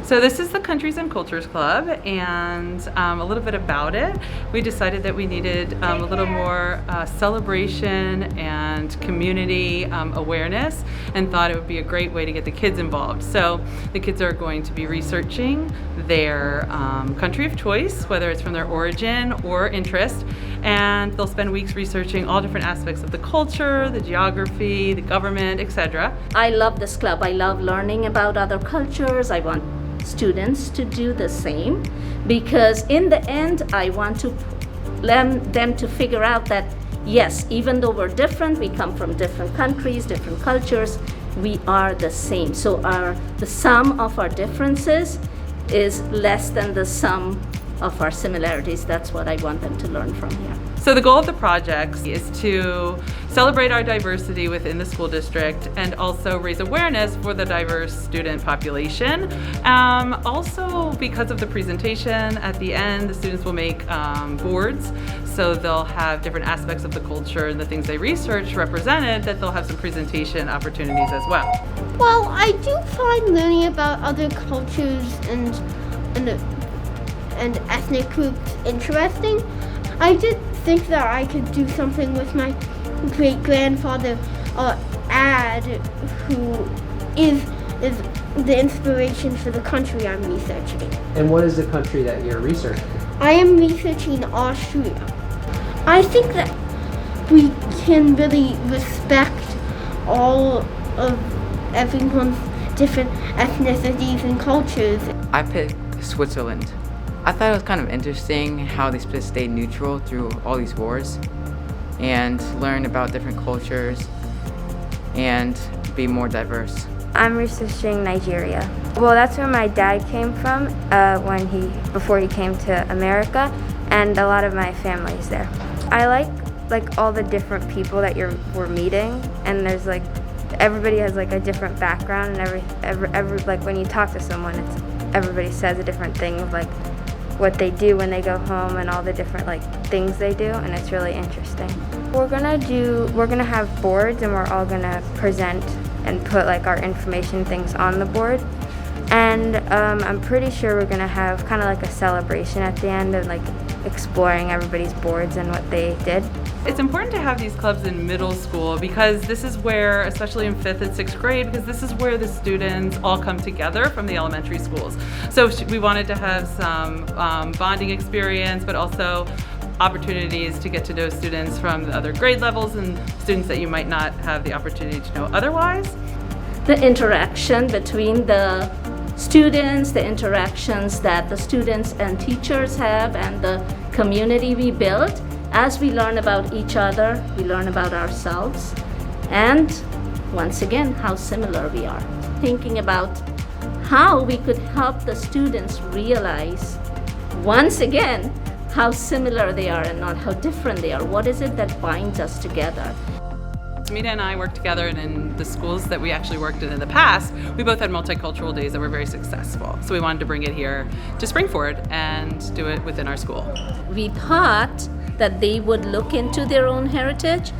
So this is the Countries and Cultures Club, and a little bit about it. We decided that we needed a little more celebration and community awareness, and thought it would be a great way to get the kids involved. So the kids are going to be researching their country of choice, whether it's from their origin or interest, and they'll spend weeks researching all different aspects of the culture, the geography, the government, etc. I love this club. I love learning about other cultures. I want students to do the same, because in the end I want to them to figure out that yes, even though we're different, we come from different countries, different cultures, we are the same. So the sum of our differences is less than the sum of our similarities. That's what I want them to learn from here. So the goal of the project is to celebrate our diversity within the school district and also raise awareness for the diverse student population. Also, because of the presentation at the end, the students will make boards, so they'll have different aspects of the culture and the things they research represented, that they'll have some presentation opportunities as well. Well, I do find learning about other cultures and ethnic groups interesting. I did think that I could do something with my great-grandfather, Ad, who is the inspiration for the country I'm researching. And what is the country that you're researching? I am researching Austria. I think that we can really respect all of everyone's different ethnicities and cultures. I picked Switzerland. I thought it was kind of interesting how they stayed neutral through all these wars and learn about different cultures and be more diverse. I'm researching Nigeria. Well, that's where my dad came from before he came to America, and a lot of my family is there. I like all the different people that we're meeting, and there's everybody has a different background, and every when you talk to someone, everybody says a different thing of what they do when they go home and all the different things they do, and it's really interesting. We're gonna have boards, and we're all gonna present and put our information things on the board, and I'm pretty sure we're gonna have kind of a celebration at the end and exploring everybody's boards and what they did. It's important to have these clubs in middle school, because this is where, especially in 5th and 6th grade, because this is where the students all come together from the elementary schools. So we wanted to have some bonding experience, but also opportunities to get to know students from the other grade levels and students that you might not have the opportunity to know otherwise. The interaction between the students, the interactions that the students and teachers have, and the community we build. As we learn about each other, we learn about ourselves, and once again, how similar we are. Thinking about how we could help the students realize, once again, how similar they are and not how different they are. What is it that binds us together? Smita and I worked together, and in the schools that we actually worked in the past, we both had multicultural days that were very successful. So we wanted to bring it here to Springford and do it within our school. We thought that they would look into their own heritage,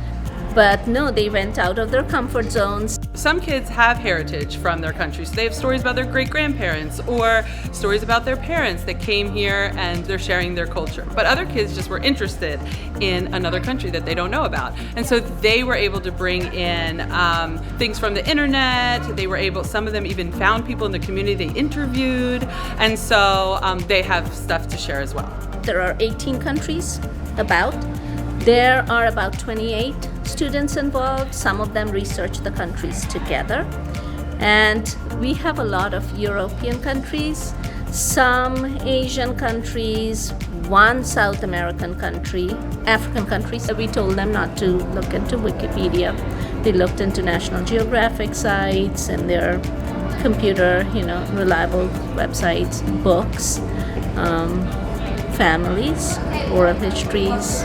but no, they went out of their comfort zones. Some kids have heritage from their country, so they have stories about their great-grandparents or stories about their parents that came here and they're sharing their culture. But other kids just were interested in another country that they don't know about. And so they were able to bring in things from the internet. Some of them even found people in the community they interviewed. And so they have stuff to share as well. There are 18 countries There are about 28 students involved. Some of them research the countries together. And we have a lot of European countries, some Asian countries, one South American country, African countries. We told them not to look into Wikipedia. They looked into National Geographic sites and their computer, reliable websites, books, families, oral histories.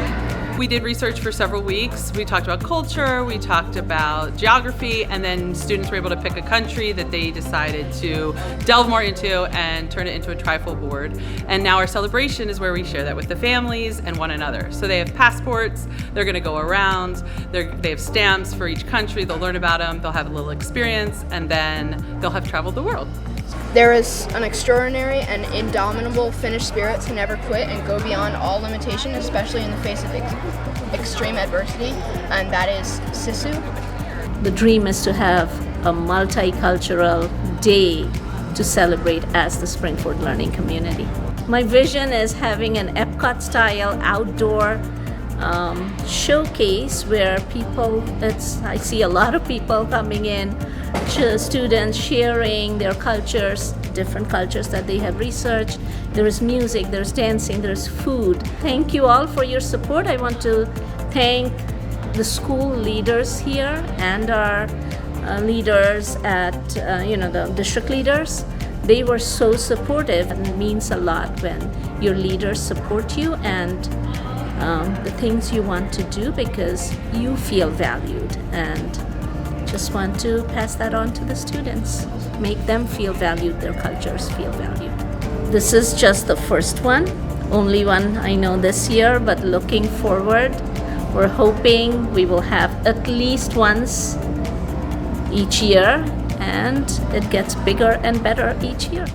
We did research for several weeks. We talked about culture, we talked about geography, and then students were able to pick a country that they decided to delve more into and turn it into a trifold board. And now our celebration is where we share that with the families and one another. So they have passports, they're gonna go around, they have stamps for each country, they'll learn about them, they'll have a little experience, and then they'll have traveled the world. There is an extraordinary and indomitable Finnish spirit to never quit and go beyond all limitation, especially in the face of extreme adversity, and that is Sisu. The dream is to have a multicultural day to celebrate as the Springford Learning Community. My vision is having an Epcot-style outdoor showcase where I see a lot of people coming in, students sharing their cultures, different cultures that they have researched. There is music, there's dancing, there's food. Thank you all for your support. I want to thank the school leaders here and our leaders at, the district leaders. They were so supportive, and it means a lot when your leaders support you and the things you want to do because you feel valued, and just want to pass that on to the students. Make them feel valued, their cultures feel valued. This is just the first one, only one I know this year, but looking forward, we're hoping we will have at least once each year, and it gets bigger and better each year.